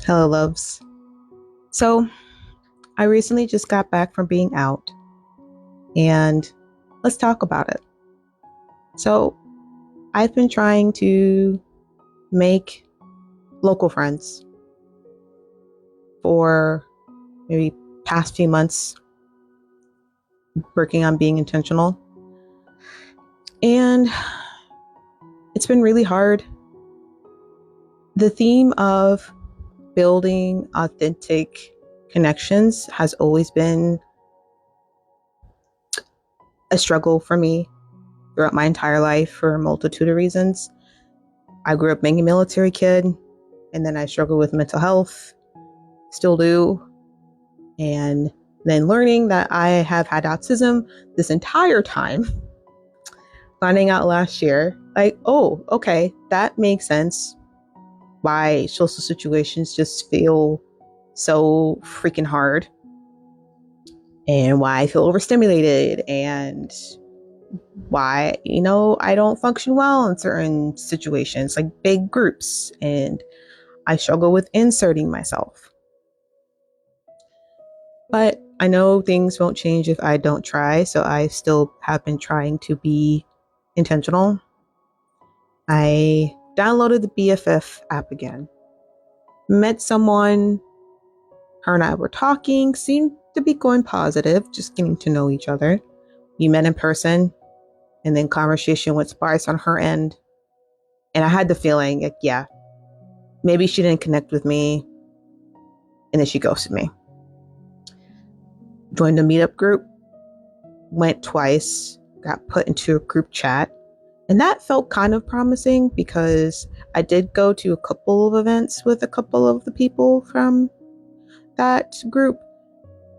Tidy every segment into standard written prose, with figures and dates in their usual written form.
Hello, loves. So, I recently just got back from being out, and let's talk about it. So, I've been trying to make local friends for maybe past few months, working on being intentional. And it's been really hard. The theme of building authentic connections has always been a struggle for me throughout my entire life for a multitude of reasons. I grew up being a military kid, and then I struggled with mental health, still do. And then learning that I have had autism this entire time, finding out last year, like, oh, okay, that makes sense why social situations just feel so freaking hard and why I feel overstimulated and why, I don't function well in certain situations, like big groups, and I struggle with inserting myself. But I know things won't change if I don't try, so I still have been trying to be intentional. I downloaded the BFF app again, met someone, her and I were talking, seemed to be going positive, just getting to know each other. We met in person, and then conversation went sparse on her end. And I had the feeling, like, yeah, maybe she didn't connect with me, and then she ghosted me. Joined a meetup group, went twice, got put into a group chat. And that felt kind of promising because I did go to a couple of events with a couple of the people from that group,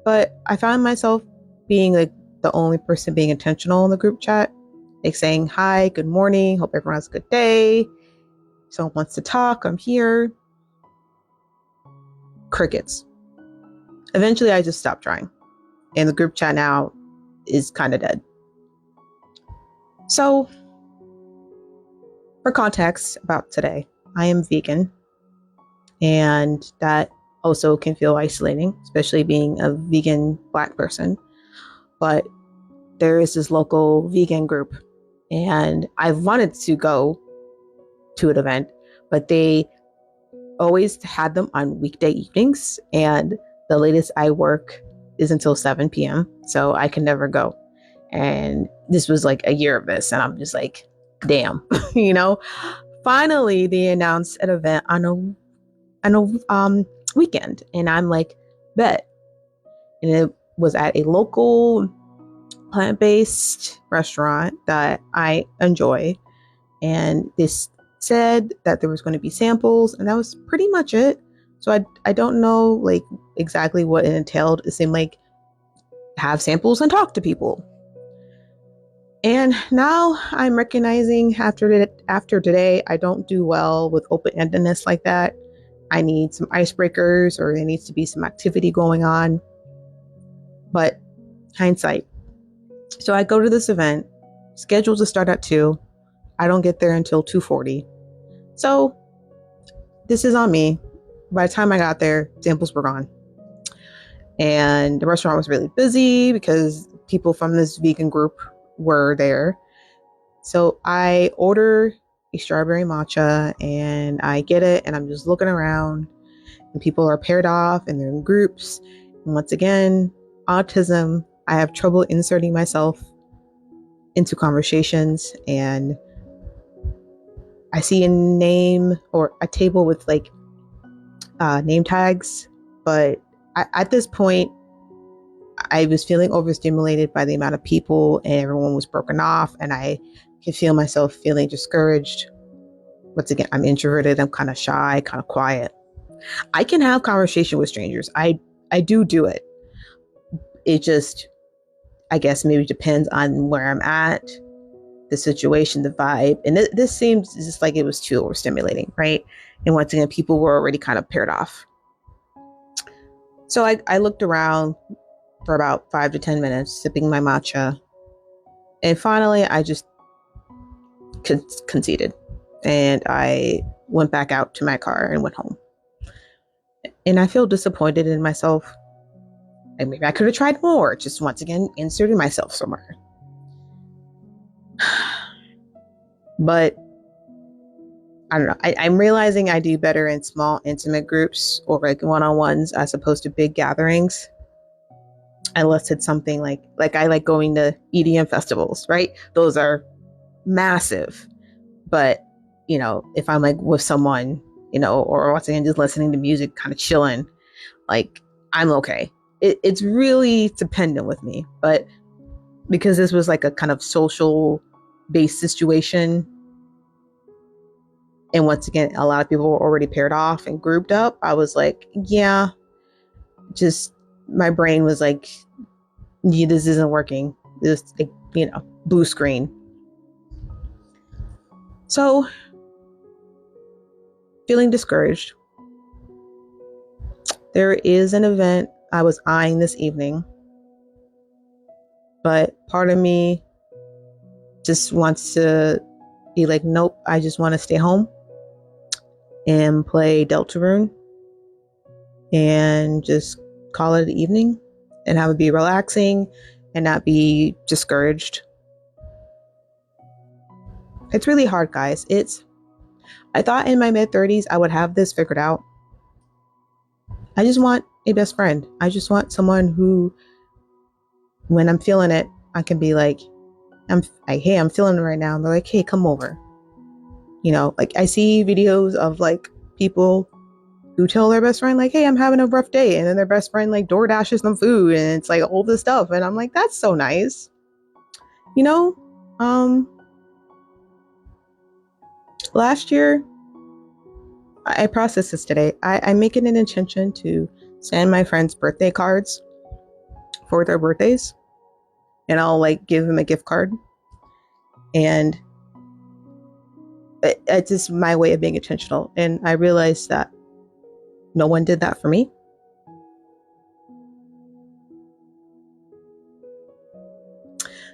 but I found myself being like the only person being intentional in the group chat, like saying, hi, good morning, hope everyone has a good day. Someone wants to talk, I'm here. Crickets. Eventually, I just stopped trying. And the group chat now is kind of dead. So, for context about today, I am vegan, and that also can feel isolating, especially being a vegan Black person. But there is this local vegan group, and I wanted to go to an event, but they always had them on weekday evenings, and the latest I work is until 7 p.m., so I can never go. And this was like a year of this, and I'm just like, damn, you know. Finally, they announced an event on a weekend, and I'm like, bet. And it was at a local plant-based restaurant that I enjoy, and this said that there was going to be samples, and that was pretty much it. So I don't know like exactly what it entailed. It seemed like have samples and talk to people. And now I'm recognizing after today, I don't do well with open endedness like that. I need some icebreakers, or there needs to be some activity going on. But hindsight. So I go to this event, scheduled to start at 2. I don't get there until 2:40. So this is on me. By the time I got there, samples were gone. And the restaurant was really busy because people from this vegan group were there. So I order a strawberry matcha, and I get it, and I'm just looking around, and people are paired off and they're in groups. And once again, autism, I have trouble inserting myself into conversations, and I see a name or a table with like name tags, but at this point, I was feeling overstimulated by the amount of people, and everyone was broken off, and I could feel myself feeling discouraged. Once again, I'm introverted, I'm kind of shy, kind of quiet. I can have conversation with strangers. I do it. It just, I guess, maybe depends on where I'm at, the situation, the vibe. And this seems just like it was too overstimulating, right? And once again, people were already kind of paired off. So I looked around for about 5 to 10 minutes, sipping my matcha. And finally, I just conceded. And I went back out to my car and went home. And I feel disappointed in myself. And maybe I could have tried more, just once again, inserting myself somewhere. But I don't know. I'm realizing I do better in small, intimate groups or like one-on-ones as opposed to big gatherings. Unless it's something like I like going to EDM festivals, right? Those are massive. But if I'm like with someone, or once again just listening to music, kind of chilling, like I'm okay. It's really dependent with me, but because this was like a kind of social based situation, and once again a lot of people were already paired off and grouped up, I was like, yeah, just my brain was like, yeah, this isn't working. This, like, blue screen. So feeling discouraged. There is an event I was eyeing this evening, but part of me just wants to be like, nope, I just want to stay home and play Deltarune and just call it an evening and have it be relaxing and not be discouraged. It's really hard, guys. I thought in my mid-30s I would have this figured out. I just want a best friend. I just want someone who, when I'm feeling it, I can be like, hey, I'm feeling it right now. And they're like, hey, come over. Like I see videos of like people who tell their best friend like, hey, I'm having a rough day, and then their best friend like door dashes them food, and it's like all this stuff, and I'm like, that's so nice. you know um Last year, I processed this today. I make it an intention to send my friends birthday cards for their birthdays, and I'll like give them a gift card, and it's just my way of being intentional. And I realized that no one did that for me.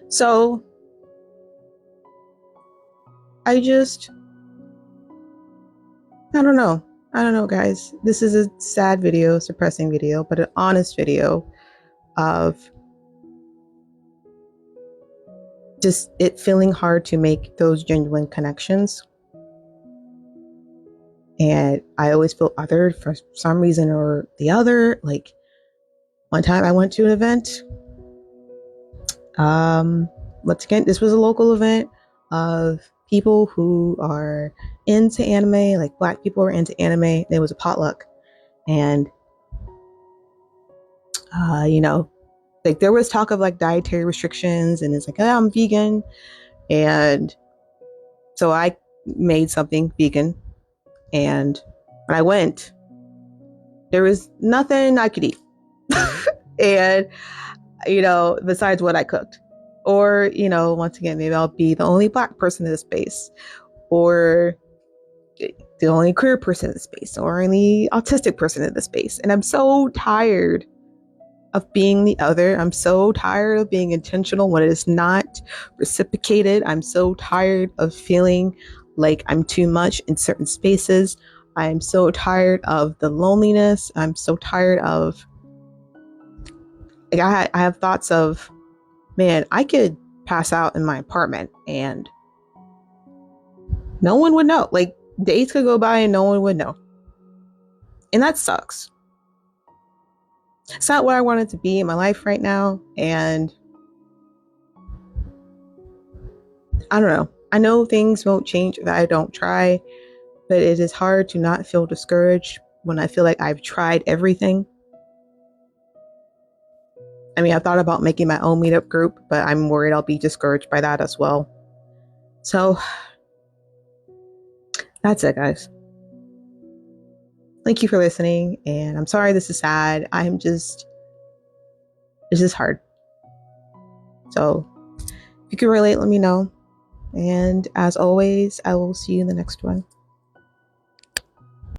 So I just, I don't know. I don't know, guys. This is a sad video, suppressing video, but an honest video of just it feeling hard to make those genuine connections. And I always feel othered for some reason or the other. Like one time I went to an event. Once again, this was a local event of people who are into anime, like Black people are into anime. There was a potluck, and like there was talk of like dietary restrictions, and it's like, oh, I'm vegan, and so I made something vegan, and when I went, there was nothing I could eat, and besides what I cooked. Or, once again, maybe I'll be the only Black person in the space, or the only queer person in the space, or only autistic person in the space. And I'm so tired of being the other. I'm so tired of being intentional when it is not reciprocated. I'm so tired of feeling like I'm too much in certain spaces. I'm so tired of the loneliness. I'm so tired of, like, I have thoughts of, man, I could pass out in my apartment and no one would know. Like, days could go by and no one would know. And that sucks. It's not what I wanted to be in my life right now. And I don't know. I know things won't change if I don't try, but it is hard to not feel discouraged when I feel like I've tried everything. I mean, I thought about making my own meetup group, but I'm worried I'll be discouraged by that as well. So that's it, guys. Thank you for listening. And I'm sorry this is sad. It's just hard. So if you can relate, let me know. And as always, I will see you in the next one.